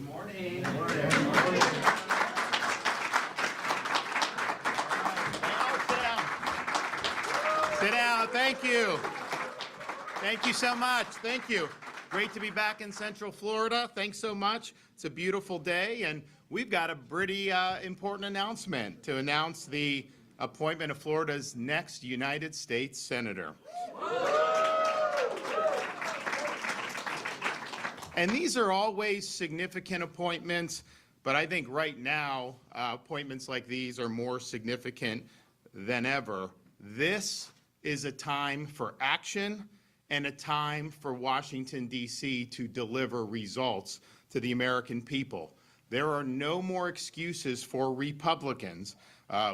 Good morning. Good morning. Good morning. Sit down. Thank you. Thank you so much. Thank you. Great to be back in Central Florida. Thanks so much. It's a beautiful day, and we've got a pretty important announcement to announce the appointment of Florida's next United States Senator. And these are always significant appointments, but I think right now, appointments like these are more significant than ever. This is a time for action and a time for Washington, D.C. to deliver results to the American people. There are no more excuses for Republicans.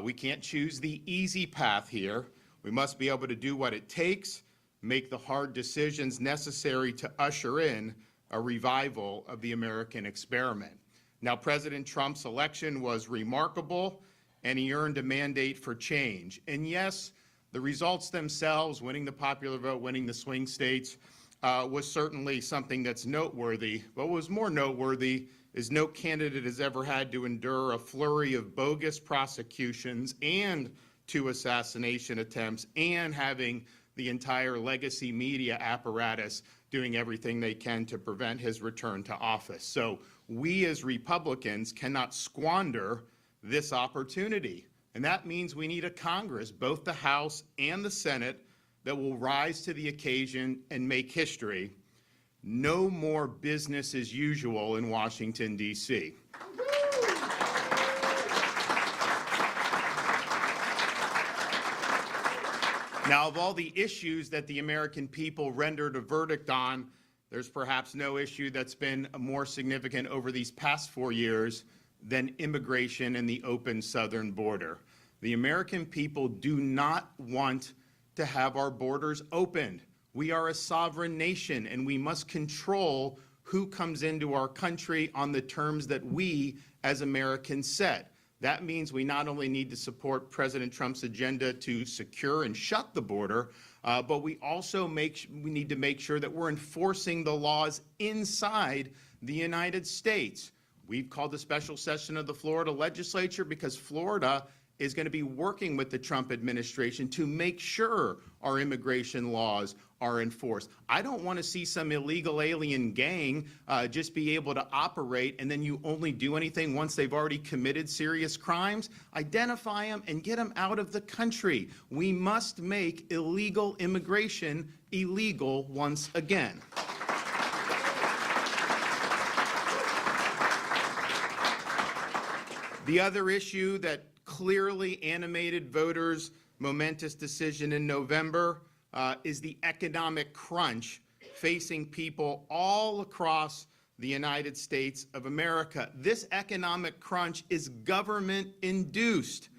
We can't choose the easy path here. We must be able to do what it takes, make the hard decisions necessary to usher in a revival of the American experiment. Now, President Trump's election was remarkable, and he earned a mandate for change. And yes, the results themselves, winning the popular vote, winning the swing states, was certainly something that's noteworthy. But what was more noteworthy is no candidate has ever had to endure a flurry of bogus prosecutions and 2 assassination attempts and having the entire legacy media apparatus doing everything they can to prevent his return to office. So we as Republicans cannot squander this opportunity. And that means we need a Congress, both the House and the Senate, that will rise to the occasion and make history. No more business as usual in Washington, D.C. Now, of all the issues that the American people rendered a verdict on, there's perhaps no issue that's been more significant over these past 4 years than immigration and the open southern border. The American people do not want to have our borders opened. We are a sovereign nation, and we must control who comes into our country on the terms that we as Americans set. That means we not only need to support President Trump's agenda to secure and shut the border, but we also need to make sure that we're enforcing the laws inside the United States. We've called a special session of the Florida legislature because Florida is going to be working with the Trump administration to make sure our immigration laws are enforced. I don't want to see some illegal alien gang just be able to operate and then you only do anything once they've already committed serious crimes. Identify them and get them out of the country. We must make illegal immigration illegal once again. The other issue that clearly animated voters' momentous decision in November is the economic crunch facing people all across the United States of America. This economic crunch is government-induced.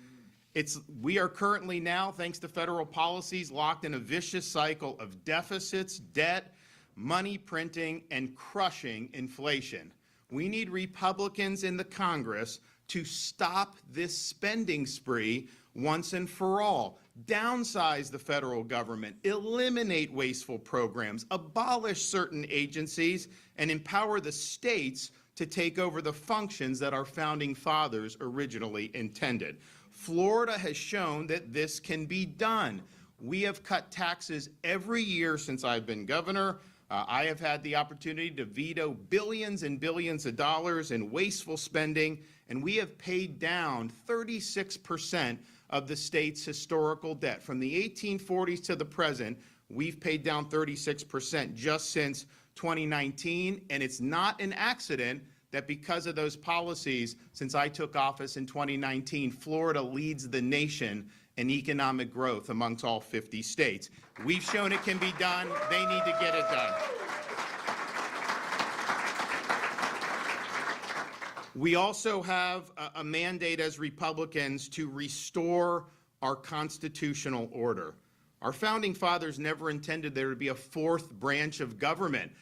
We are currently now, thanks to federal policies, locked in a vicious cycle of deficits, debt, money printing, and crushing inflation. We need Republicans in the Congress to stop this spending spree once and for all. Downsize the federal government, eliminate wasteful programs, abolish certain agencies, and empower the states to take over the functions that our founding fathers originally intended. Florida has shown that this can be done. We have cut taxes every year since I've been governor. I have had the opportunity to veto billions and billions of dollars in wasteful spending, and we have paid down 36% of the state's historical debt. From the 1840s to the present, we've paid down 36% just since 2019, and it's not an accident that because of those policies, since I took office in 2019, Florida leads the nation in economic growth amongst all 50 states. We've shown it can be done. They need to get it done. We also have a mandate as Republicans to restore our constitutional order. Our founding fathers never intended there to be a fourth branch of government,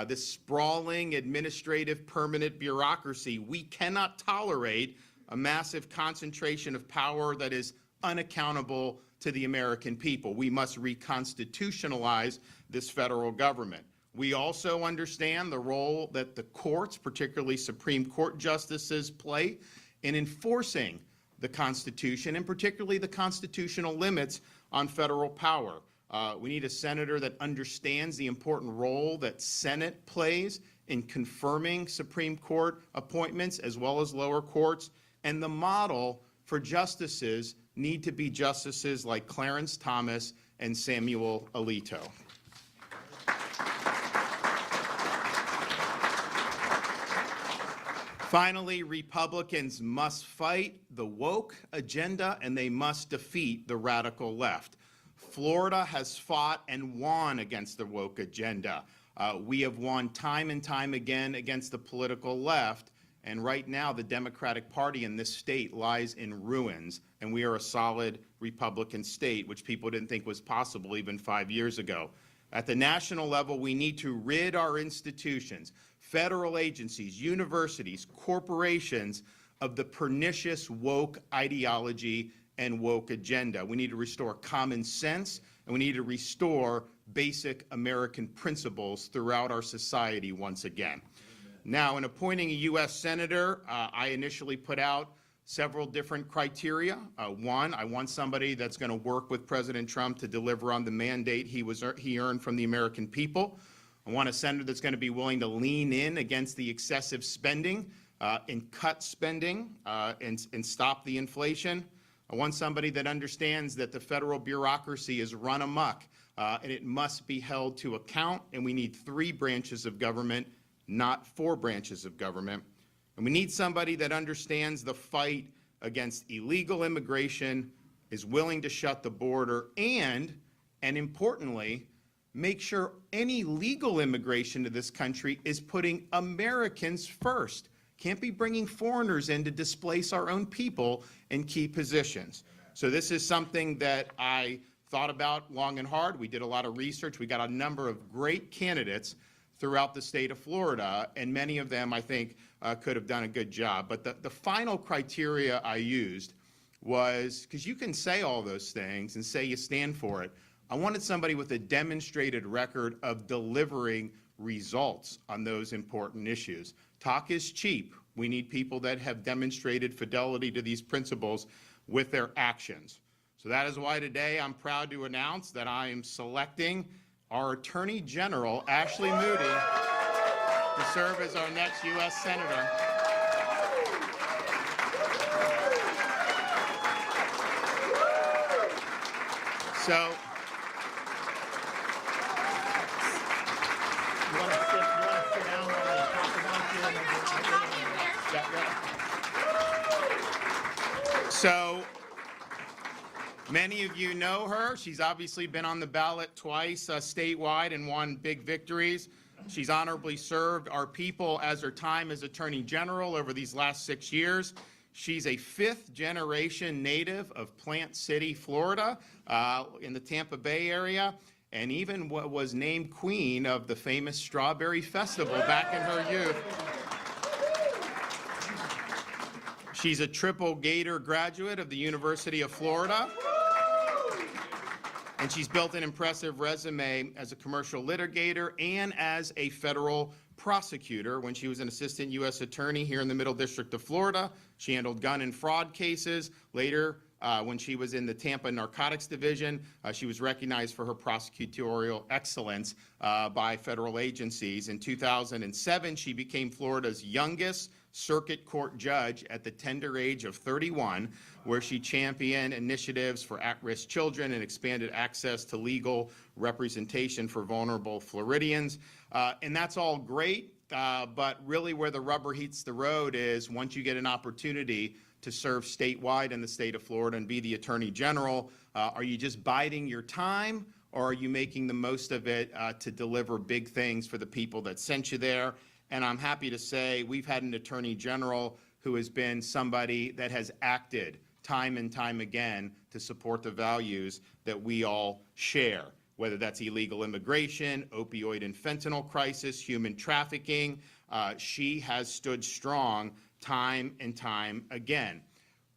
this sprawling administrative permanent bureaucracy. We cannot tolerate a massive concentration of power that is unaccountable to the American people. We must reconstitutionalize this federal government. We also understand the role that the courts, particularly Supreme Court justices, play in enforcing the Constitution, and particularly the constitutional limits on federal power. We need a senator that understands the important role that Senate plays in confirming Supreme Court appointments as well as lower courts, and the model for justices need to be justices like Clarence Thomas and Samuel Alito. Finally, Republicans must fight the woke agenda and they must defeat the radical left. Florida has fought and won against the woke agenda. We have won time and time again against the political left, and right now the Democratic Party in this state lies in ruins, and we are a solid Republican state, which people didn't think was possible even 5 years ago. At the national level, we need to rid our institutions, federal agencies, universities, corporations of the pernicious woke ideology and woke agenda. We need to restore common sense, and we need to restore basic American principles throughout our society once again. Now, in appointing a U.S. Senator, I initially put out several different criteria. One, I want somebody that's going to work with President Trump to deliver on the mandate he earned from the American people. I want a senator that's going to be willing to lean in against the excessive spending and cut spending and stop the inflation. I want somebody that understands that the federal bureaucracy is run amok and it must be held to account, and we need 3 branches of government, not 4 branches of government. And we need somebody that understands the fight against illegal immigration, is willing to shut the border, and importantly, make sure any legal immigration to this country is putting Americans first. Can't be bringing foreigners in to displace our own people in key positions. So this is something that I thought about long and hard. We did a lot of research. We got a number of great candidates throughout the state of Florida, and many of them, I think, could have done a good job. But the final criteria I used was, because you can say all those things and say you stand for it, I wanted somebody with a demonstrated record of delivering results on those important issues. Talk is cheap. We need people that have demonstrated fidelity to these principles with their actions. So that is why today I'm proud to announce that I am selecting our Attorney General, Ashley Moody, to serve as our next U.S. Senator. So, you want to sit down while I talk about you? So, many of you know her. She's obviously been on the ballot twice statewide and won big victories. She's honorably served our people as her time as Attorney General over these last 6 years. She's a 5th-generation native of Plant City, Florida, in the Tampa Bay area, and even was named queen of the famous Strawberry Festival back in her youth. She's a triple Gator graduate of the University of Florida. And she's built an impressive resume as a commercial litigator and as a federal prosecutor. When she was an assistant U.S. attorney here in the Middle District of Florida, she handled gun and fraud cases. Later, when she was in the Tampa Narcotics Division, she was recognized for her prosecutorial excellence by federal agencies. In 2007, she became Florida's youngest circuit court judge at the tender age of 31, where she championed initiatives for at-risk children and expanded access to legal representation for vulnerable Floridians. And that's all great, but really where the rubber hits the road is once you get an opportunity to serve statewide in the state of Florida and be the Attorney General, are you just biding your time, or are you making the most of it to deliver big things for the people that sent you there? And I'm happy to say we've had an Attorney General who has been somebody that has acted time and time again to support the values that we all share, whether that's illegal immigration, opioid and fentanyl crisis, human trafficking. She has stood strong time and time again.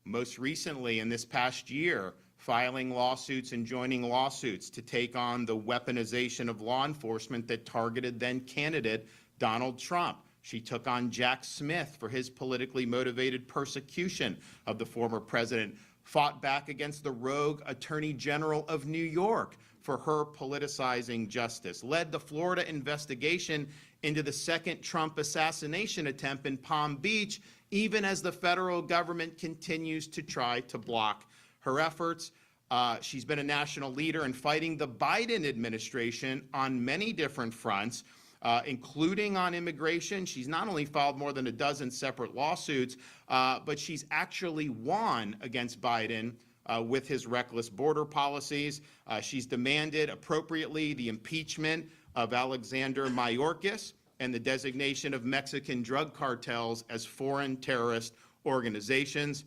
Most recently, in this past year, filing lawsuits and joining lawsuits to take on the weaponization of law enforcement that targeted then candidate Donald Trump. She took on Jack Smith for his politically motivated persecution of the former president, fought back against the rogue Attorney General of New York for her politicizing justice, led the Florida investigation into the second Trump assassination attempt in Palm Beach, even as the federal government continues to try to block her efforts. She's been a national leader in fighting the Biden administration on many different fronts, including on immigration. She's not only filed more than a dozen separate lawsuits, but she's actually won against Biden with his reckless border policies. She's demanded appropriately the impeachment of Alexander Mayorkas and the designation of Mexican drug cartels as foreign terrorist organizations.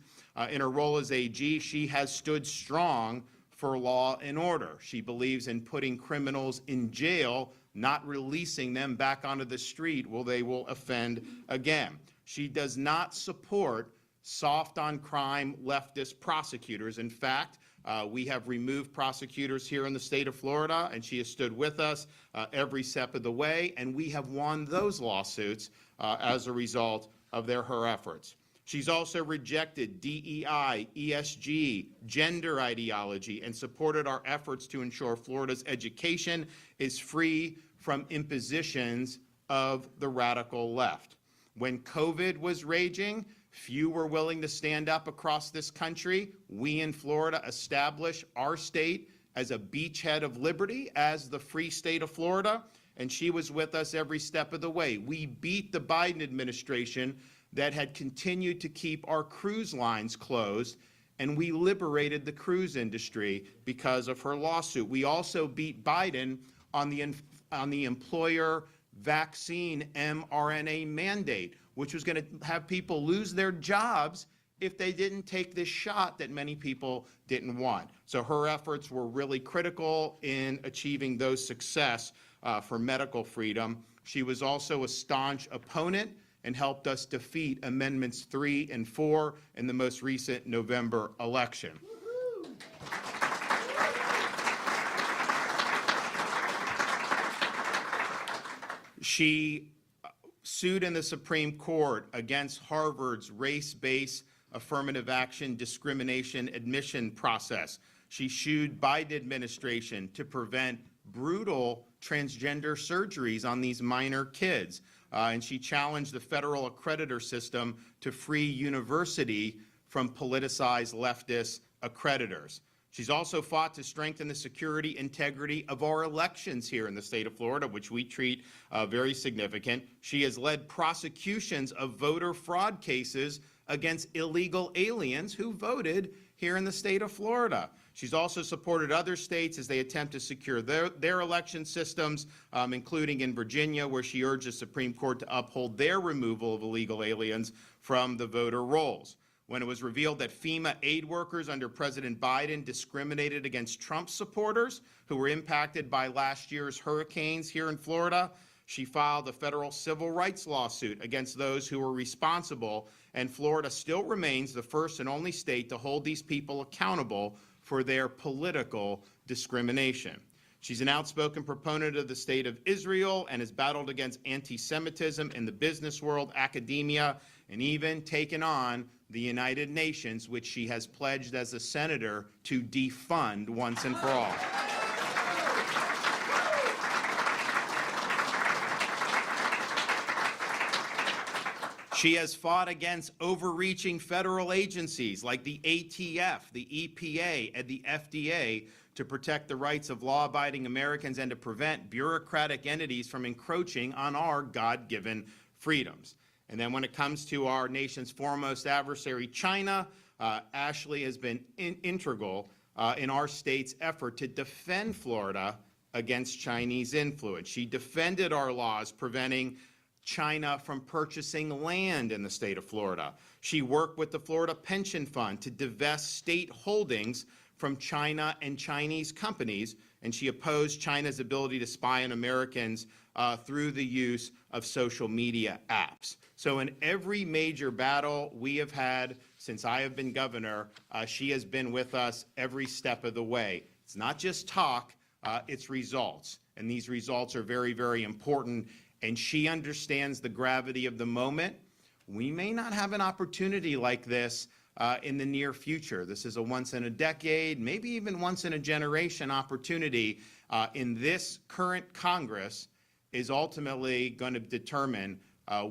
In her role as AG, she has stood strong for law and order. She believes in putting criminals in jail, not releasing them back onto the street where they will offend again. She does not support soft on crime leftist prosecutors. In fact, we have removed prosecutors here in the state of Florida, and she has stood with us every step of the way, and we have won those lawsuits as a result of her efforts. She's also rejected DEI, ESG, gender ideology, and supported our efforts to ensure Florida's education is free from impositions of the radical left. When COVID was raging, few were willing to stand up across this country. We in Florida established our state as a beachhead of liberty, as the free state of Florida, and she was with us every step of the way. We beat the Biden administration that had continued to keep our cruise lines closed, and we liberated the cruise industry because of her lawsuit. We also beat Biden on the employer vaccine mRNA mandate, which was going to have people lose their jobs if they didn't take this shot that many people didn't want. So her efforts were really critical in achieving those success for medical freedom. She was also a staunch opponent and helped us defeat Amendments 3 and 4 in the most recent November election. She sued in the Supreme Court against Harvard's race-based affirmative action discrimination admission process. She sued Biden administration to prevent brutal transgender surgeries on these minor kids. And she challenged the federal accreditor system to free university from politicized leftist accreditors. She's also fought to strengthen the security integrity of our elections here in the state of Florida, which we treat very significant. She has led prosecutions of voter fraud cases against illegal aliens who voted here in the state of Florida. She's also supported other states as they attempt to secure their election systems, including in Virginia, where she urged the Supreme Court to uphold their removal of illegal aliens from the voter rolls. When it was revealed that FEMA aid workers under President Biden discriminated against Trump supporters who were impacted by last year's hurricanes here in Florida, she filed a federal civil rights lawsuit against those who were responsible, and Florida still remains the first and only state to hold these people accountable for their political discrimination. She's an outspoken proponent of the state of Israel and has battled against anti-Semitism in the business world, academia, and even taken on the United Nations, which she has pledged as a senator to defund once and for all. She has fought against overreaching federal agencies like the ATF, the EPA, and the FDA to protect the rights of law-abiding Americans and to prevent bureaucratic entities from encroaching on our God-given freedoms. And then when it comes to our nation's foremost adversary, China, Ashley has been integral in our state's effort to defend Florida against Chinese influence. She defended our laws preventing China from purchasing land in the state of Florida. She worked with the Florida Pension Fund to divest state holdings from China and Chinese companies, and she opposed China's ability to spy on Americans through the use of social media apps. So in every major battle we have had since I have been governor, she has been with us every step of the way. It's not just talk, it's results. And these results are very, very important. And she understands the gravity of the moment. We may not have an opportunity like this in the near future. This is a once in a decade, maybe even once in a generation opportunity. In this current Congress is ultimately going to determine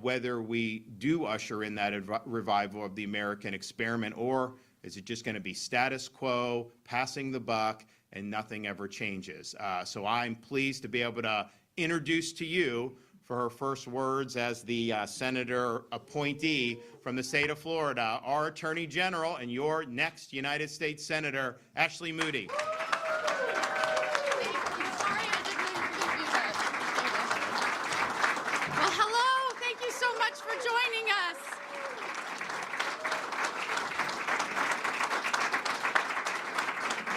whether we do usher in that revival of the American experiment, or is it just going to be status quo, passing the buck, and nothing ever changes. So I'm pleased to be able to introduce to you, for her first words as the senator appointee from the state of Florida, our Attorney General and your next United States Senator, Ashley Moody. Well, hello. Thank you so much for joining us.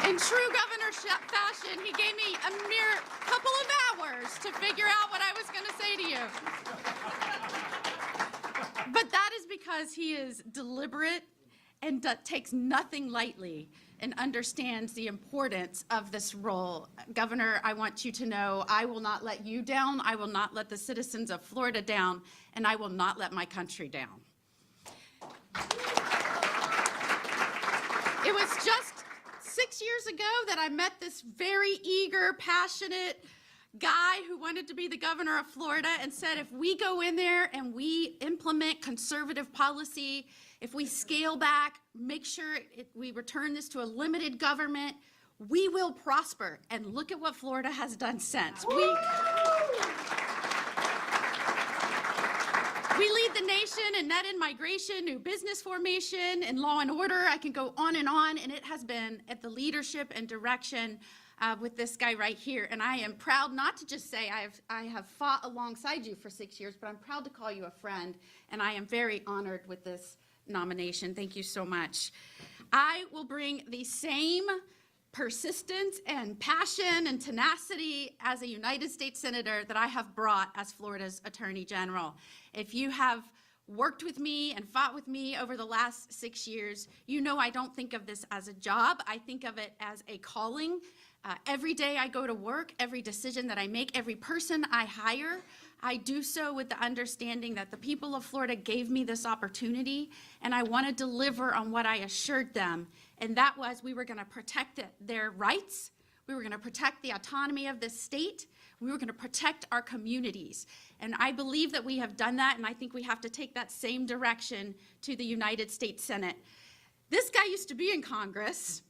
In true governorship fashion, he gave me a mere couple of hours to figure out what I was going to say to you. But that is because he is deliberate and takes nothing lightly and understands the importance of this role. Governor, I want you to know I will not let you down. I will not let the citizens of Florida down, and I will not let my country down. It was just 6 years ago that I met this very eager, passionate guy who wanted to be the governor of Florida and said, if we go in there and we implement conservative policy, if we scale back, make sure we return this to a limited government, we will prosper. And look at what Florida has done since. We lead the nation in net in migration, new business formation, and law and order. I can go on, and it has been at the leadership and direction with this guy right here. And I am proud not to just say I have fought alongside you for 6 years, but I'm proud to call you a friend, and I am very honored with this nomination. Thank you so much. I will bring the same persistence and passion and tenacity as a United States Senator that I have brought as Florida's Attorney General. If you have worked with me and fought with me over the last 6 years, you know I don't think of this as a job. I think of it as a calling. Every day I go to work, every decision that I make, every person I hire, I do so with the understanding that the people of Florida gave me this opportunity, and I want to deliver on what I assured them, and that was we were going to protect their rights, we were going to protect the autonomy of this state, we were going to protect our communities. And I believe that we have done that, and I think we have to take that same direction to the United States Senate. This guy used to be in Congress,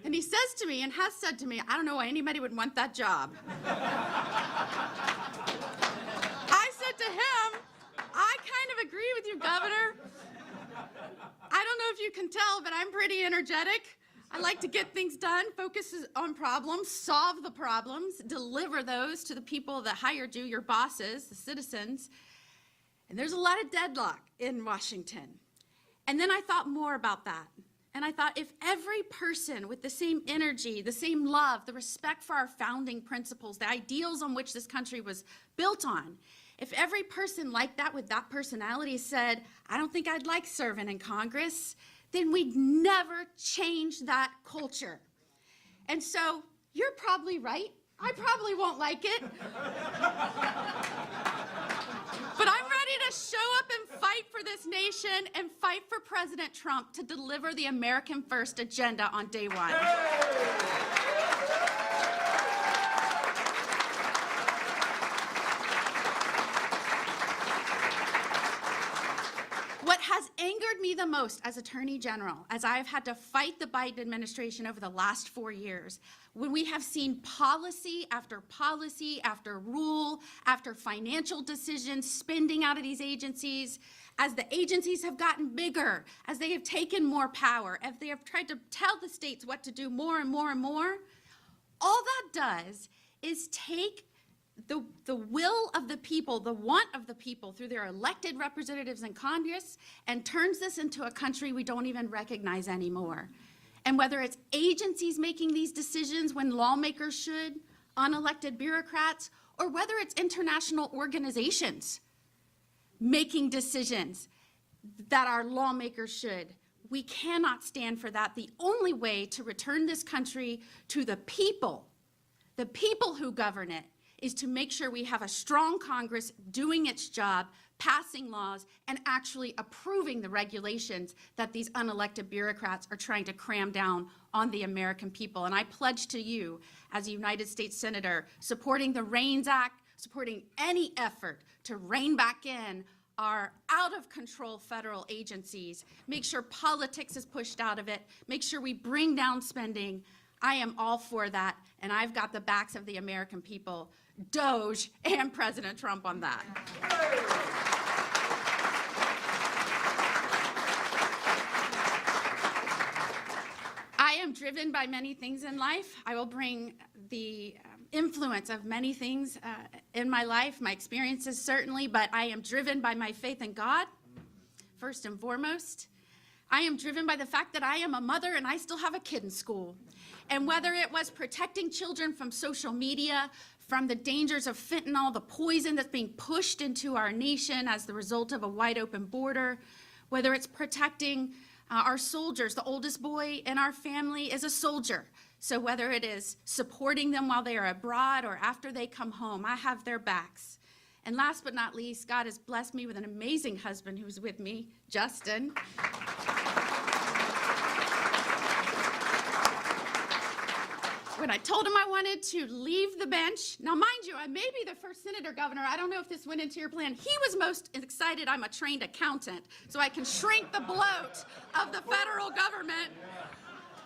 and he says to me and has said to me, I don't know why anybody would want that job. I said to him, I kind of agree with you, Governor. I don't know if you can tell, but I'm pretty energetic. I like to get things done, focus on problems, solve the problems, deliver those to the people that hired you, your bosses, the citizens. And there's a lot of deadlock in Washington. And then I thought more about that. And I thought, if every person with the same energy, the same love, the respect for our founding principles, the ideals on which this country was built on, if every person like that with that personality said, I don't think I'd like serving in Congress, then we'd never change that culture. And so you're probably right. I probably won't like it. But I'm ready to show up and fight for this nation and fight for President Trump to deliver the American First agenda on day one. What has angered me the most as Attorney General, as I have had to fight the Biden administration over the last 4 years, when we have seen policy after rule, after financial decisions, spending out of these agencies, as the agencies have gotten bigger, as they have taken more power, as they have tried to tell the states what to do more and more and more, all that does is take the will of the people, the want of the people through their elected representatives in Congress, and turns this into a country we don't even recognize anymore. And whether it's agencies making these decisions when lawmakers should, unelected bureaucrats, or whether it's international organizations making decisions that our lawmakers should, We cannot stand for that. The only way to return this country to the people who govern it, is to make sure we have a strong Congress doing its job, passing laws, and actually approving the regulations that these unelected bureaucrats are trying to cram down on the American people. And I pledge to you, as a United States Senator, supporting the REINS Act, supporting any effort to rein back in our out-of-control federal agencies, make sure politics is pushed out of it, make sure we bring down spending. I am all for that, and I've got the backs of the American people, DOJ, and President Trump on that. I am driven by many things in life. I will bring the influence of many things in my life, my experiences certainly, but I am driven by my faith in God, first and foremost. I am driven by the fact that I am a mother and I still have a kid in school. And whether it was protecting children from social media, from the dangers of fentanyl, the poison that's being pushed into our nation as the result of a wide open border, whether it's protecting our soldiers, the oldest boy in our family is a soldier. So whether it is supporting them while they are abroad or after they come home, I have their backs. And last but not least, God has blessed me with an amazing husband who's with me, Justin. When I told him I wanted to leave the bench, now mind you, I may be the first senator governor. I don't know if this went into your plan. He was most excited I'm a trained accountant, so I can shrink the bloat of the federal government.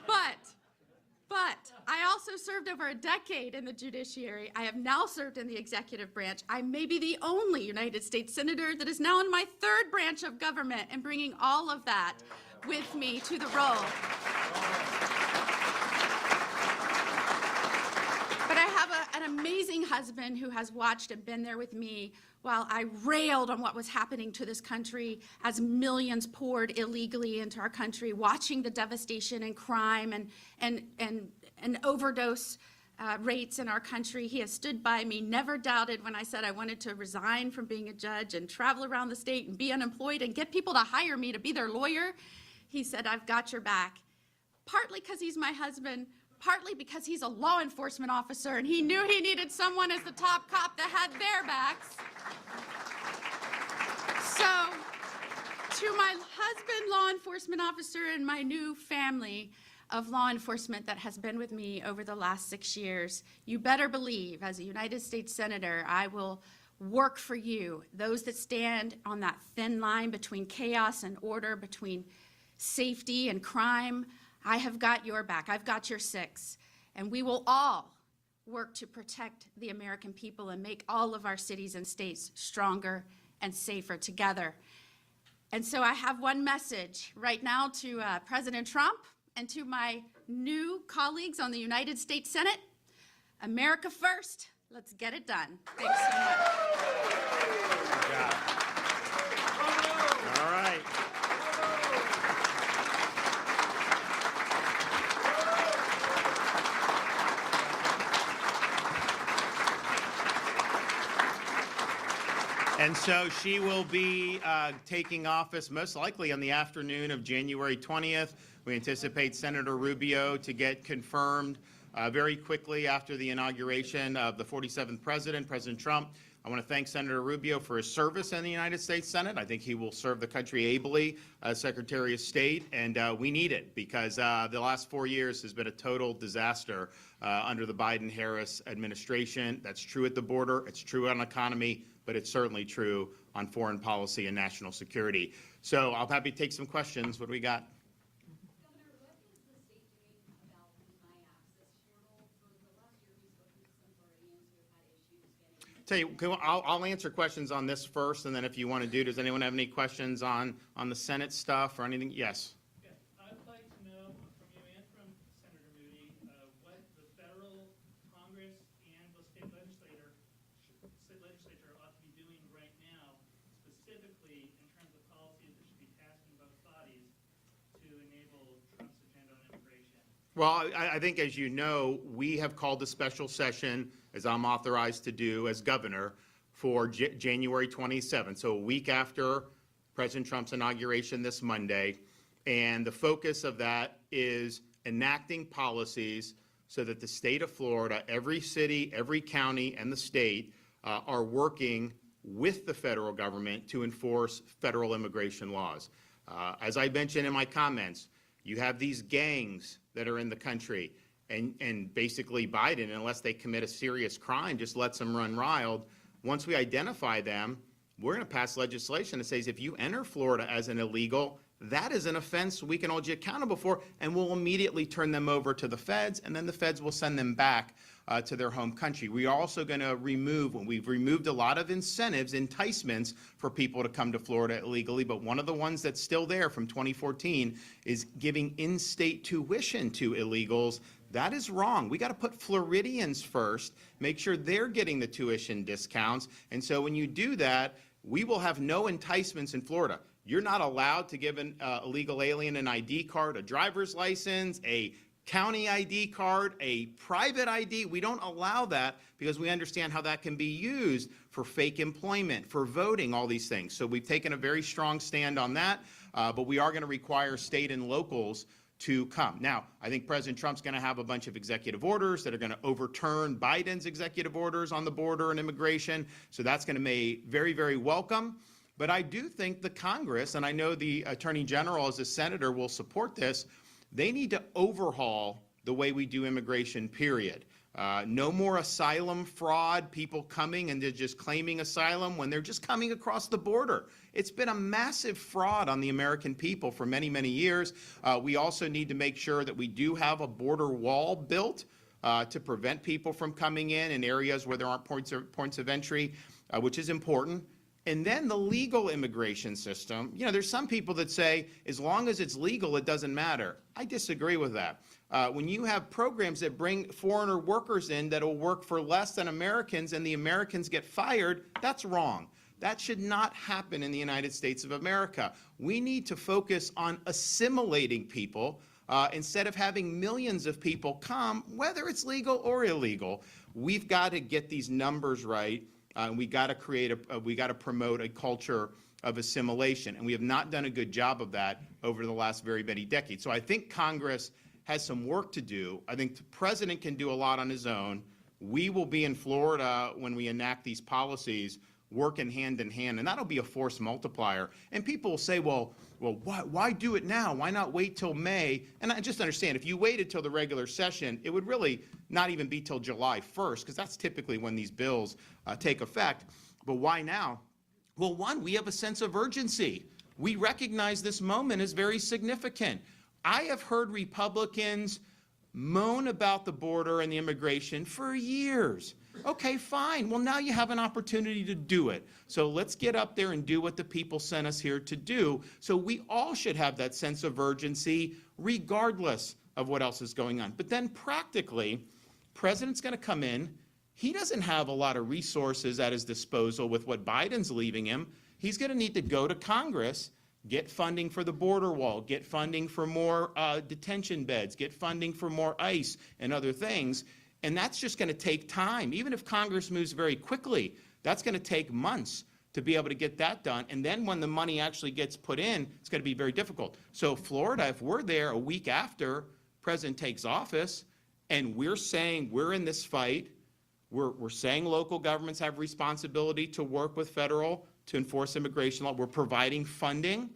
But I also served over a decade in the judiciary. I have now served in the executive branch. I may be the only United States senator that is now in my third branch of government and bringing all of that with me to the role. But I have an amazing husband who has watched and been there with me while I railed on what was happening to this country as millions poured illegally into our country, watching the devastation and crime and overdose rates in our country. He has stood by me, never doubted when I said I wanted to resign from being a judge and travel around the state and be unemployed and get people to hire me to be their lawyer. He said, I've got your back, partly because he's my husband, partly because he's a law enforcement officer and he knew he needed someone as the top cop that had their backs. So, to my husband, law enforcement officer, and my new family of law enforcement that has been with me over the last 6 years, you better believe, as a United States Senator, I will work for you, those that stand on that thin line between chaos and order, between safety and crime. I have got your back. I've got your six. And we will all work to protect the American people and make all of our cities and states stronger and safer together. And so I have one message right now to President Trump and to my new colleagues on the United States Senate. America first. Let's get it done. Thanks so much. Good job. All right. And so she will be taking office most likely on the afternoon of January 20th. We anticipate Senator Rubio to get confirmed very quickly after the inauguration of the 47th president, President Trump. I want to thank Senator Rubio for his service in the United States Senate. I think he will serve the country ably as Secretary of State, and we need it because the last 4 years has been a total disaster under the Biden-Harris administration. That's true at the border, it's true on economy, but it's certainly true on foreign policy and national security. So I'll be happy to take some questions. What do we got? Governor, what is the state doing about the My Access portal? For the last year, we've spoken to some Floridians who have had issues getting. Tell you, I'll answer questions on this first, and then if you want to does anyone have any questions on the Senate stuff or anything? Yes. Yeah, I'd like to know from you and from Senator Moody what the federal Congress and the state legislature ought to be doing right now, specifically in terms of policies that should be passed in both bodies to enable Trump's agenda on immigration. Well, I think, as you know, we have called a special session, as I'm authorized to do as governor, for January 27th, so a week after President Trump's inauguration this Monday. And the focus of that is enacting policies so that the state of Florida, every city, every county, and the state are working with the federal government to enforce federal immigration laws. As I mentioned in my comments, you have these gangs that are in the country, and basically Biden, unless they commit a serious crime, just lets them run wild. Once we identify them, we're going to pass legislation that says if you enter Florida as an illegal, that is an offense we can hold you accountable for, and we'll immediately turn them over to the feds, and then the feds will send them back to their home country. We are also going to we've removed a lot of incentives, enticements for people to come to Florida illegally, but one of the ones that's still there from 2014 is giving in-state tuition to illegals. That is wrong. We got to put Floridians first, make sure they're getting the tuition discounts, and so when you do that, we will have no enticements in Florida. You're not allowed to give an illegal alien an ID card, a driver's license, a county ID card, a private ID. We don't allow that because we understand how that can be used for fake employment, for voting, all these things. So we've taken a very strong stand on that, but we are going to require state and locals to come. Now, I think President Trump's going to have a bunch of executive orders that are going to overturn Biden's executive orders on the border and immigration. So that's going to be very, very welcome. But I do think the Congress, and I know the Attorney General as a senator will support this, they need to overhaul the way we do immigration, period. No more asylum fraud, people coming and they're just claiming asylum when they're just coming across the border. It's been a massive fraud on the American people for many, many years. We also need to make sure that we do have a border wall built to prevent people from coming in areas where there aren't points of entry, which is important. And then the legal immigration system. You know, there's some people that say, as long as it's legal, it doesn't matter. I disagree with that. When you have programs that bring foreigner workers in that will work for less than Americans and the Americans get fired, that's wrong. That should not happen in the United States of America. We need to focus on assimilating people instead of having millions of people come, whether it's legal or illegal. We've got to get these numbers right. We got to promote a culture of assimilation, and we have not done a good job of that over the last very many decades. So I think Congress has some work to do. I think the president can do a lot on his own. We will be in Florida when we enact these policies, working hand in hand, and that'll be a force multiplier. And people will say, well, why do it now? Why not wait till May? And I just understand, if you waited till the regular session, it would really not even be till July 1st, because that's typically when these bills take effect. But why now? Well, one, we have a sense of urgency. We recognize this moment is very significant. I have heard Republicans moan about the border and the immigration for years. Okay, fine. Well, now you have an opportunity to do it. So let's get up there and do what the people sent us here to do. So we all should have that sense of urgency regardless of what else is going on. But then practically, president's going to come in. He doesn't have a lot of resources at his disposal with what Biden's leaving him. He's going to need to go to Congress, get funding for the border wall, get funding for more detention beds, get funding for more ICE and other things. And that's just going to take time. Even if Congress moves very quickly, that's going to take months to be able to get that done. And then when the money actually gets put in, it's going to be very difficult. So Florida, if we're there a week after President takes office and we're saying we're in this fight, we're saying local governments have responsibility to work with federal to enforce immigration law. We're providing funding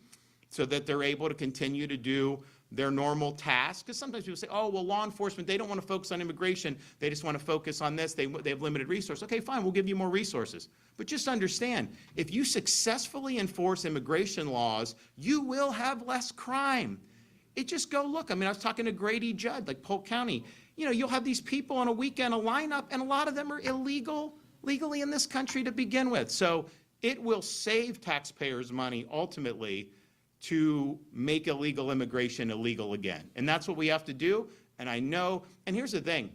so that they're able to continue to do their normal tasks. Because sometimes people say, oh, well, law enforcement, they don't want to focus on immigration. They just want to focus on this. They have limited resources. Okay, fine, we'll give you more resources. But just understand, if you successfully enforce immigration laws, you will have less crime. It just go look. I mean, I was talking to Grady Judd, like Polk County. You know, you'll have these people on a weekend, a lineup, and a lot of them are legally in this country to begin with. So it will save taxpayers money ultimately to make illegal immigration illegal again. And that's what we have to do. And I know, and here's the thing,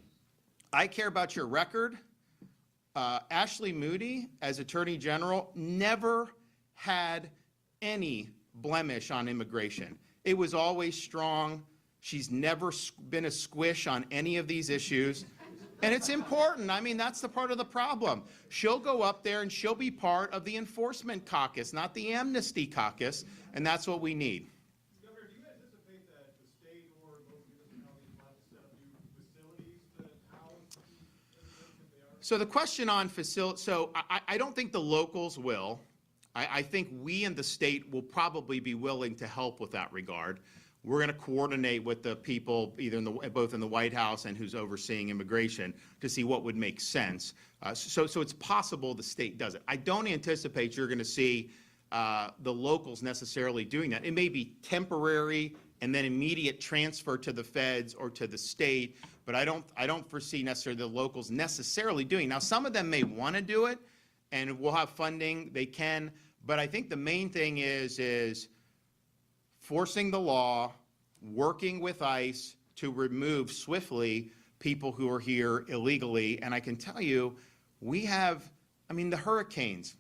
I care about your record. Ashley Moody, as Attorney General, never had any blemish on immigration. It was always strong. She's never been a squish on any of these issues. And it's important. I mean, that's the part of the problem. She'll go up there and she'll be part of the enforcement caucus, not the amnesty caucus, and that's what we need. Governor, do you anticipate So the question on I don't think the locals will. I think we in the state will probably be willing to help with that regard. We're going to coordinate with the people, both in the White House and who's overseeing immigration, to see what would make sense. So it's possible the state does it. I don't anticipate you're going to see the locals necessarily doing that. It may be temporary and then immediate transfer to the feds or to the state, but I don't foresee necessarily the locals necessarily doing. Now, some of them may want to do it, and we'll have funding. They can, but I think the main thing is forcing the law, working with ICE to remove swiftly people who are here illegally. And I can tell you, we have, the hurricanes.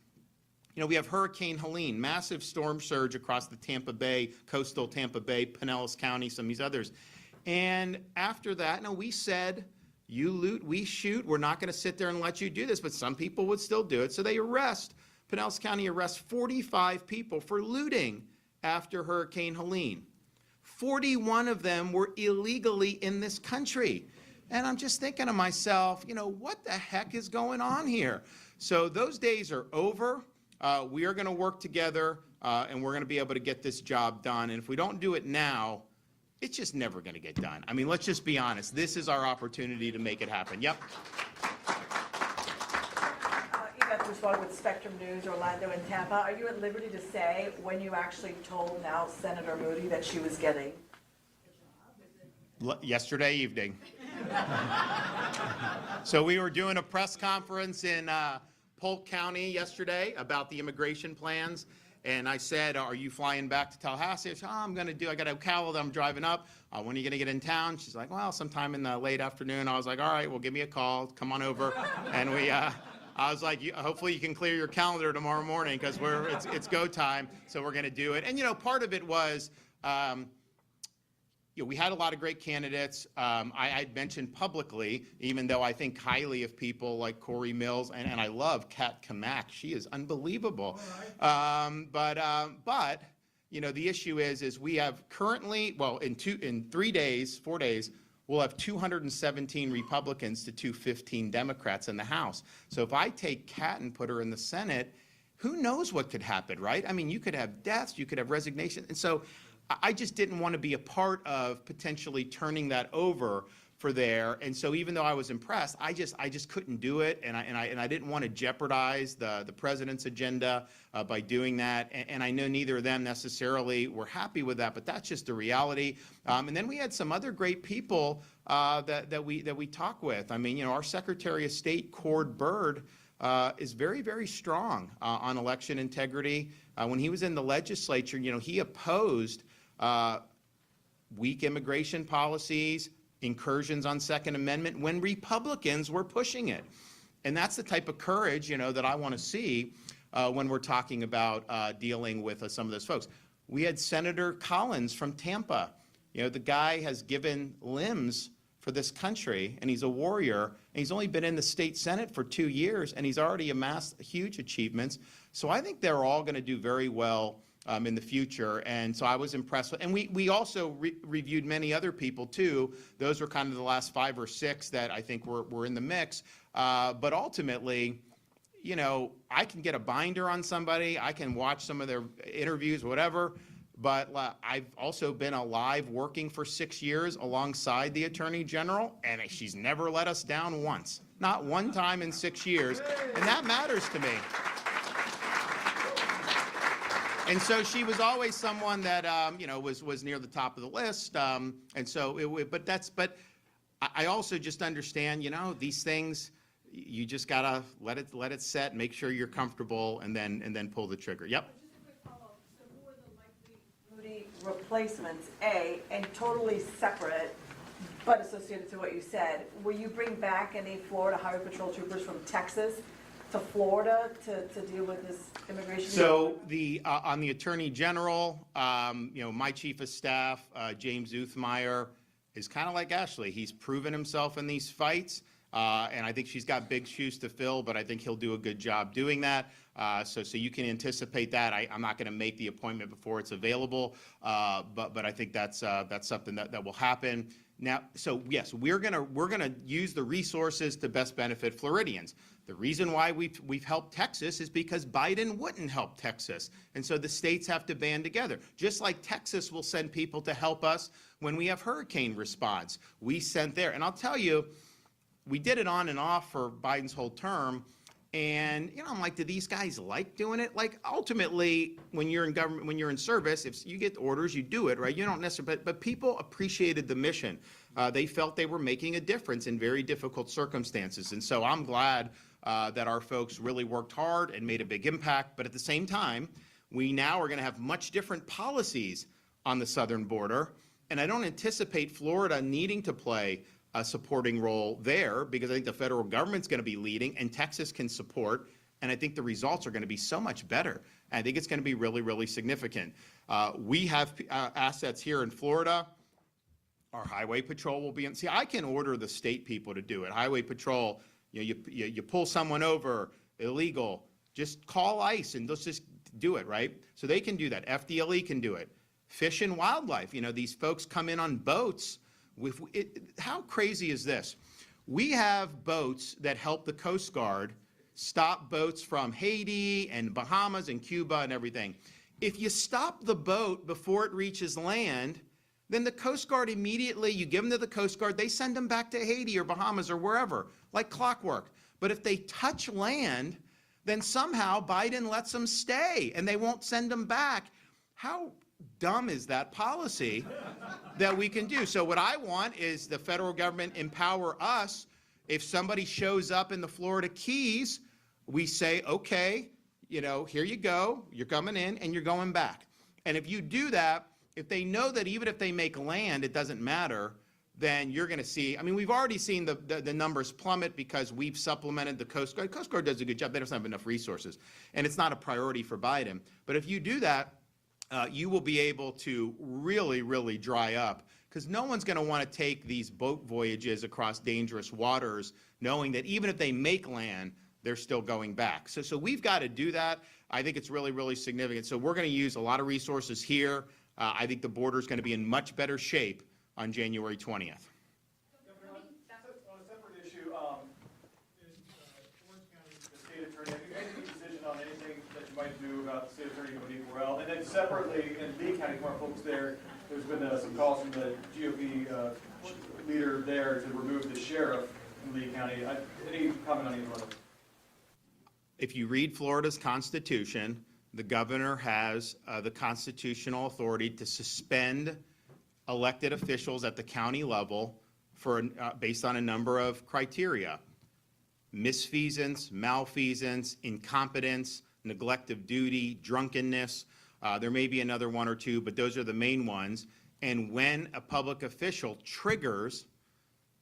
We have Hurricane Helene, massive storm surge across the Tampa Bay, coastal Tampa Bay, Pinellas County, some of these others. And after that, we said, you loot, we shoot. We're not going to sit there and let you do this, but some people would still do it. So Pinellas County arrests 45 people for looting after Hurricane Helene. 41 of them were illegally in this country. And I'm just thinking to myself, what the heck is going on here? So those days are over. We are going to work together, and we're going to be able to get this job done. And if we don't do it now, it's just never going to get done. Let's just be honest. This is our opportunity to make it happen. Yep. Responded with Spectrum News, Orlando and Tampa. Are you at liberty to say when you actually told now Senator Moody that she was getting a job? Yesterday evening. So we were doing a press conference in Polk County yesterday about the immigration plans. And I said, are you flying back to Tallahassee? I said, I got a Ocala that I'm driving up. When are you going to get in town? She's like, well, sometime in the late afternoon. I was like, all right, well, give me a call. Come on over. And I was like, hopefully you can clear your calendar tomorrow morning because it's go time, so we're going to do it. And, part of it was, we had a lot of great candidates. I'd mentioned publicly, even though I think highly of people like Corey Mills, and I love Kat Kamak. She is unbelievable. But the issue is we have currently, in 4 days, we'll have 217 Republicans to 215 Democrats in the House. So if I take Kat and put her in the Senate, who knows what could happen, right? You could have deaths, you could have resignation. And so I just didn't want to be a part of potentially turning that over for there. And so even though I was impressed, I just couldn't do it. And I didn't want to jeopardize the president's agenda by doing that. And I know neither of them necessarily were happy with that, but that's just the reality. And then we had some other great people that we talk with. Our Secretary of State, Cord Byrd, is very, very strong on election integrity. When he was in the legislature, he opposed weak immigration policies, incursions on Second Amendment when Republicans were pushing it. And that's the type of courage, that I want to see when we're talking about dealing with some of those folks. We had Senator Collins from Tampa. The guy has given limbs for this country, and he's a warrior, and he's only been in the state Senate for 2 years, and he's already amassed huge achievements. So I think they're all going to do very well in the future. And so I was impressed with, and we also reviewed many other people too. Those were kind of the last 5 or 6 that I think were in the mix. But ultimately, I can get a binder on somebody. I can watch some of their interviews, whatever. But I've also been alive working for 6 years alongside the Attorney General, and she's never let us down once. Not one time in 6 years. And that matters to me. And so she was always someone that, was near the top of the list. And so, but I also just understand, these things, you just gotta let it set, make sure you're comfortable, and then pull the trigger. Yep. Just a quick follow-up. So who are the likely Moody replacements, A, and totally separate, but associated to what you said? Will you bring back any Florida Highway Patrol troopers from Texas to Florida to deal with this immigration? So on the Attorney General, my Chief of Staff, James Uthmeyer, is kind of like Ashley. He's proven himself in these fights, and I think she's got big shoes to fill, but I think he'll do a good job doing that. So you can anticipate that. I'm not going to make the appointment before it's available, but I think that's something that will happen. Now, so yes, we're gonna use the resources to best benefit Floridians. The reason why we've helped Texas is because Biden wouldn't help Texas, and so the states have to band together. Just like Texas will send people to help us when we have hurricane response, we sent there. And I'll tell you, we did it on and off for Biden's whole term. And, I'm like, do these guys like doing it? Like, ultimately, when you're in government, when you're in service, if you get orders, you do it, right? You don't necessarily, but people appreciated the mission. They felt they were making a difference in very difficult circumstances. And so I'm glad that our folks really worked hard and made a big impact. But at the same time, we now are going to have much different policies on the southern border. And I don't anticipate Florida needing to play a supporting role there, because I think the federal government's going to be leading and Texas can support, and I think the results are going to be so much better. I think it's going to be really, really significant. We have assets here in Florida. Our highway patrol will be in. See, I can order the state people to do it. Highway patrol, you pull someone over illegal, just call ICE and let's just do it, right? So they can do that. FDLE can do it. Fish and Wildlife, these folks come in on boats. How crazy is this? We have boats that help the Coast Guard stop boats from Haiti and Bahamas and Cuba and everything. If you stop the boat before it reaches land, then the Coast Guard immediately, you give them to the Coast Guard, they send them back to Haiti or Bahamas or wherever, like clockwork. But if they touch land, then somehow Biden lets them stay and they won't send them back. How dumb is that policy that we can do? So what I want is the federal government empower us. If somebody shows up in the Florida Keys, we say, okay, here you go, you're coming in and you're going back. And if you do that, if they know that even if they make land, it doesn't matter, then you're going to see, we've already seen the numbers plummet because we've supplemented the Coast Guard. Coast Guard does a good job. They don't have enough resources. And it's not a priority for Biden. But if you do that, you will be able to really, really dry up, because no one's going to want to take these boat voyages across dangerous waters knowing that even if they make land, they're still going back. So we've got to do that. I think it's really, really significant. So we're going to use a lot of resources here. I think the border is going to be in much better shape on January 20th. On a separate issue, the state attorney, have you made any decision on anything that you might do about the state attorney Monique Worrell? And then separately, in Lee County, more folks there, there's been some calls from the GOP leader there to remove the sheriff in Lee County. Any comment on either one of those? If you read Florida's Constitution, the governor has the constitutional authority to suspend elected officials at the county level for based on a number of criteria: misfeasance, malfeasance, incompetence, neglect of duty, drunkenness. There may be another one or two, but those are the main ones. And when a public official triggers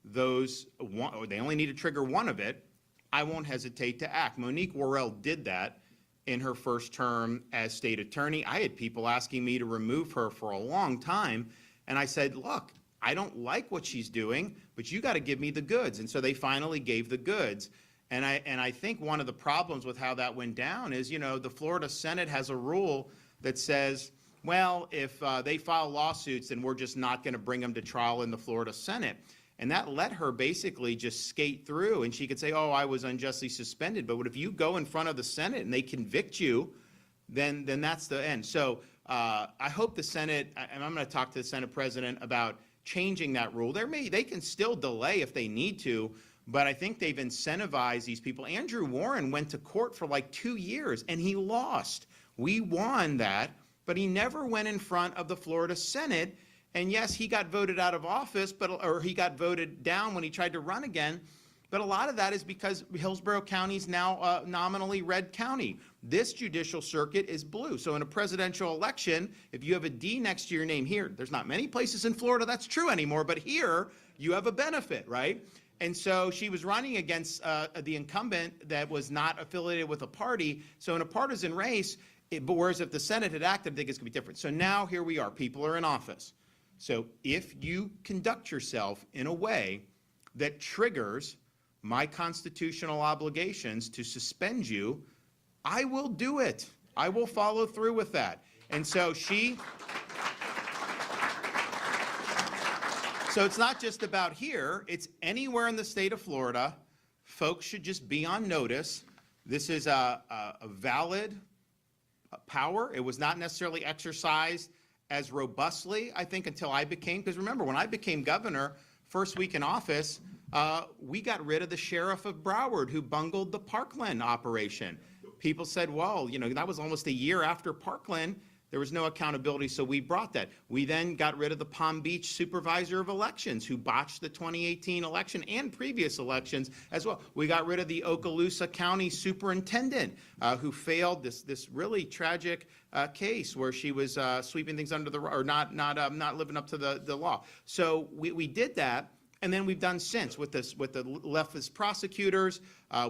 those, or they only need to trigger one of it, I won't hesitate to act. Monique Worrell did that in her first term as state attorney. I had people asking me to remove her for a long time. And I said, look, I don't like what she's doing, but you got to give me the goods. And so they finally gave the goods. And I think one of the problems with how that went down is, the Florida Senate has a rule that says, well, if they file lawsuits, then we're just not going to bring them to trial in the Florida Senate. And that let her basically just skate through, and she could say, oh, I was unjustly suspended. But if you go in front of the Senate and they convict you, then that's the end. So I hope the Senate, and I'm going to talk to the Senate president about changing that rule. They can still delay if they need to, but I think they've incentivized these people. Andrew Warren went to court for like 2 years, and he lost. We won that, but he never went in front of the Florida Senate. And yes, he got voted out of office, or he got voted down when he tried to run again. But a lot of that is because Hillsborough County is now nominally red county. This judicial circuit is blue. So in a presidential election, if you have a D next to your name here, there's not many places in Florida that's true anymore, but here you have a benefit, right? And so she was running against the incumbent that was not affiliated with a party. So in a partisan race, but whereas if the Senate had acted, I think it's going to be different. So now here we are. People are in office. So if you conduct yourself in a way that triggers my constitutional obligations to suspend you, I will do it. I will follow through with that. And so so it's not just about here, it's anywhere in the state of Florida. Folks should just be on notice. This is a valid power. It was not necessarily exercised as robustly, I think, until I became, because remember, when I became governor, first week in office, we got rid of the sheriff of Broward who bungled the Parkland operation. People said, well, you know, that was almost a year after Parkland. There was no accountability, so we brought that. We then got rid of the Palm Beach supervisor of elections who botched the 2018 election and previous elections as well. We got rid of the Okaloosa County superintendent who failed this really tragic case where she was sweeping things under the rug, or not living up to the law. So we did that. And then we've done since with the leftist prosecutors.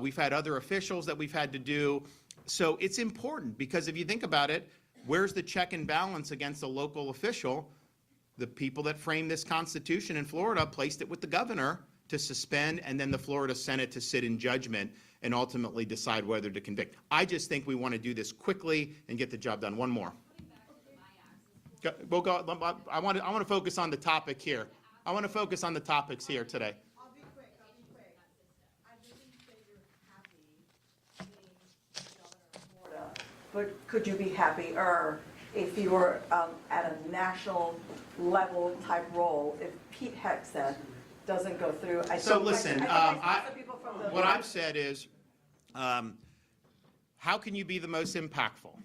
We've had other officials that we've had to do. So it's important because if you think about it, where's the check and balance against a local official? The people that framed this Constitution in Florida placed it with the governor to suspend, and then the Florida Senate to sit in judgment and ultimately decide whether to convict. I just think we want to do this quickly and get the job done. One more. We'll go. I want to focus on the topic here. I want to focus on the topics here today. I'll be quick. I believe that you're happy being governor of Florida, but could you be happier if you were at a national level type role if Pete Hegseth doesn't go through? So listen, what I've I've said is, how can you be the most impactful?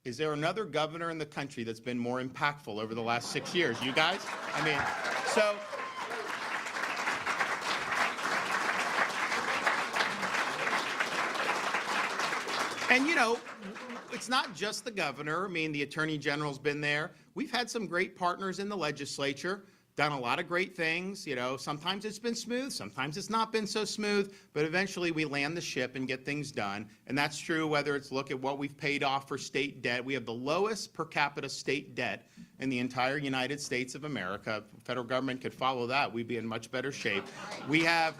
Is there another governor in the country that's been more impactful over the last 6 years? You guys? I mean, so. And you know, it's not just the governor. I mean, the attorney general's been there. We've had some great partners in the legislature, done a lot of great things. You know, sometimes it's been smooth, sometimes it's not been so smooth, but eventually we land the ship and get things done. And that's true whether it's look at what we've paid off for state debt. We have the lowest per capita state debt in the entire United States of America. If the federal government could follow that, we'd be in much better shape. We have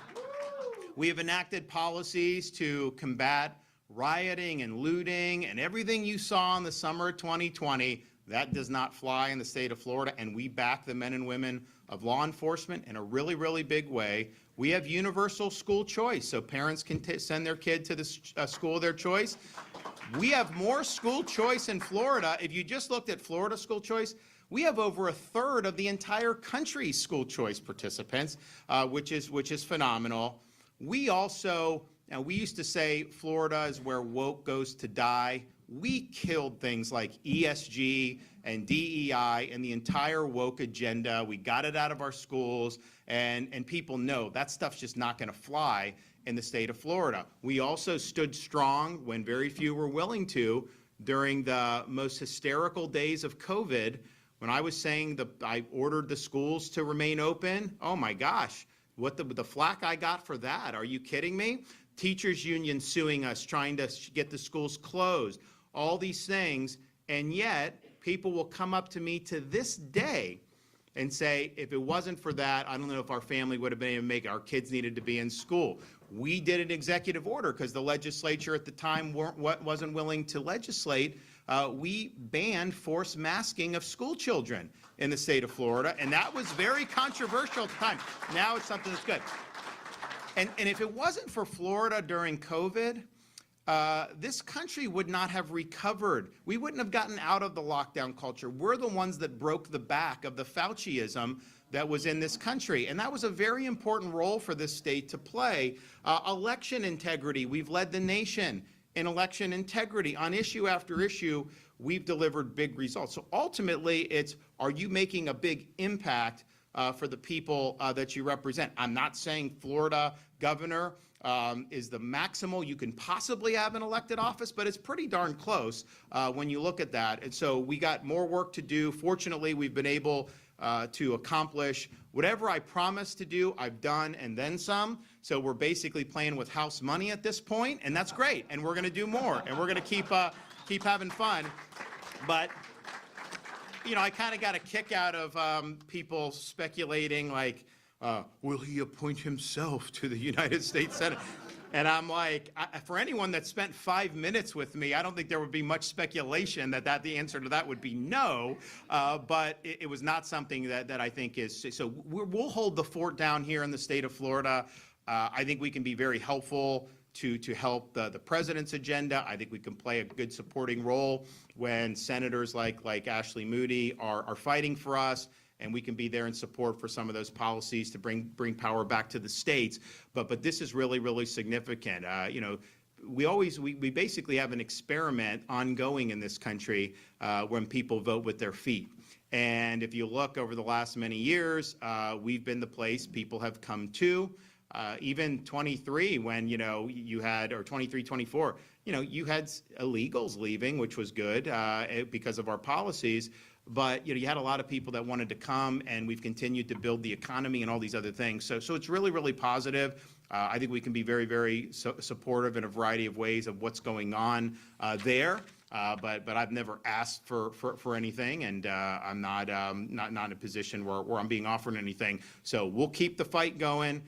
enacted policies to combat rioting and looting and everything you saw in the summer of 2020. That does not fly in the state of Florida, and we back the men and women of law enforcement in a really, really big way. We have universal school choice, so parents can send their kid to the school of their choice. We have more school choice in Florida. If you just looked at Florida school choice, we have over a third of the entire country's school choice participants, which is phenomenal. We also, we used to say Florida is where woke goes to die. We killed things like ESG and DEI and the entire woke agenda. We got it out of our schools, and people know that stuff's just not going to fly in the state of Florida. We also stood strong when very few were willing to during the most hysterical days of COVID. When I was saying I ordered the schools to remain open, oh my gosh, what the flack I got for that. Are you kidding me? Teachers union suing us, trying to get the schools closed. All these things, and yet people will come up to me to this day and say, if it wasn't for that, I don't know if our family would have been able to make it. Our kids needed to be in school. We did an executive order because the legislature at the time wasn't willing to legislate. We banned forced masking of school children in the state of Florida, and that was very controversial at the time. Now it's something that's good. And if it wasn't for Florida during COVID, this country would not have recovered. We wouldn't have gotten out of the lockdown culture. We're the ones that broke the back of the Fauciism that was in this country. And that was a very important role for this state to play. Election integrity, we've led the nation in election integrity. On issue after issue, we've delivered big results. So ultimately, it's, are you making a big impact for the people that you represent? I'm not saying Florida governor is the maximal you can possibly have in elected office, but it's pretty darn close when you look at that. And so we got more work to do. Fortunately, we've been able to accomplish whatever I promised to do, I've done, and then some. So we're basically playing with house money at this point, and that's great. And we're going to do more, and we're going to keep having fun. But you know, I kind of got a kick out of people speculating like, will he appoint himself to the United States Senate? And I'm like, for anyone that spent 5 minutes with me, I don't think there would be much speculation that the answer to that would be no. But it was not something that I think is, so we'll hold the fort down here in the state of Florida. I think we can be very helpful to help the president's agenda. I think we can play a good supporting role when senators like Ashley Moody are fighting for us, and we can be there in support for some of those policies to bring power back to the states. But this is really, really significant. We basically have an experiment ongoing in this country when people vote with their feet. And if you look over the last many years, we've been the place people have come to. Even 23, when, you had, or 23, 24, you had illegals leaving, which was good because of our policies. But, you had a lot of people that wanted to come, and we've continued to build the economy and all these other things. So it's really, really positive. I think we can be very, very supportive in a variety of ways of what's going on there. But I've never asked for anything, and I'm not in a position where I'm being offered anything. So we'll keep the fight going.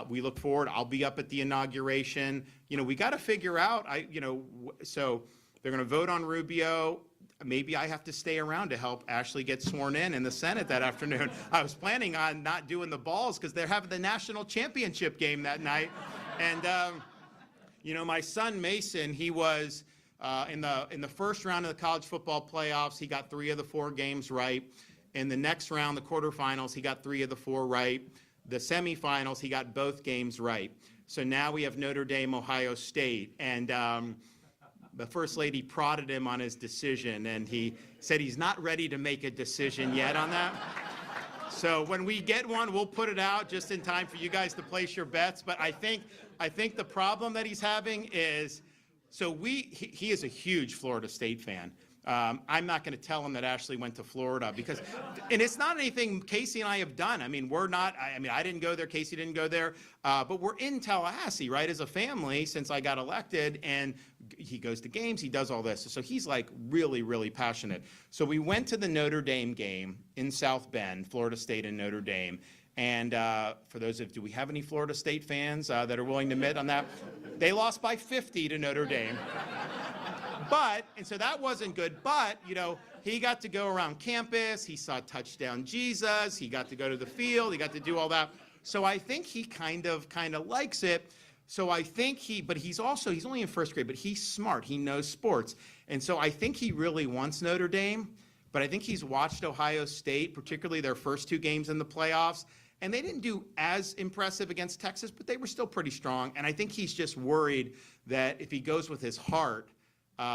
We look forward. I'll be up at the inauguration. We got to figure out, so they're going to vote on Rubio. Maybe I have to stay around to help Ashley get sworn in the Senate that afternoon. I was planning on not doing the balls because they're having the national championship game that night. And, my son Mason, he was in the first round of the college football playoffs, he got 3 of the 4 games right. In the next round, the quarterfinals, he got 3 of the 4 right. The semifinals, he got both games right. So now we have Notre Dame, Ohio State. And the First Lady prodded him on his decision, and he said he's not ready to make a decision yet on that. So when we get one, we'll put it out just in time for you guys to place your bets. But I think the problem that he's having is, so he is a huge Florida State fan. I'm not going to tell him that Ashley went to Florida because, and it's not anything Casey and I have done. I didn't go there. Casey didn't go there. But we're in Tallahassee, right, as a family since I got elected, and he goes to games, he does all this. So he's like really, really passionate. So we went to the Notre Dame game in South Bend, Florida State and Notre Dame. And for those do we have any Florida State fans that are willing to admit on that? They lost by 50 to Notre Dame. And so that wasn't good, but, he got to go around campus, he saw Touchdown Jesus, he got to go to the field, he got to do all that. So I think he kind of likes it. So I think but he's only in first grade, but he's smart, he knows sports. And so I think he really wants Notre Dame, but I think he's watched Ohio State, particularly their first 2 games in the playoffs, and they didn't do as impressive against Texas, but they were still pretty strong. And I think he's just worried that if he goes with his heart,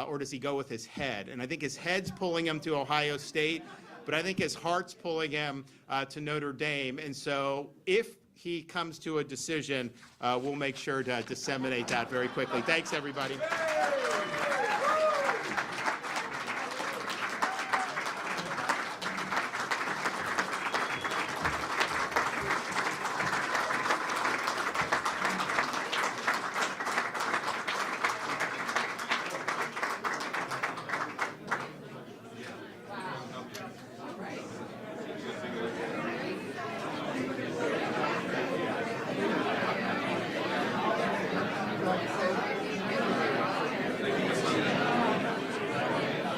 or does he go with his head? And I think his head's pulling him to Ohio State, but I think his heart's pulling him to Notre Dame. And so if he comes to a decision, we'll make sure to disseminate that very quickly. Thanks, everybody.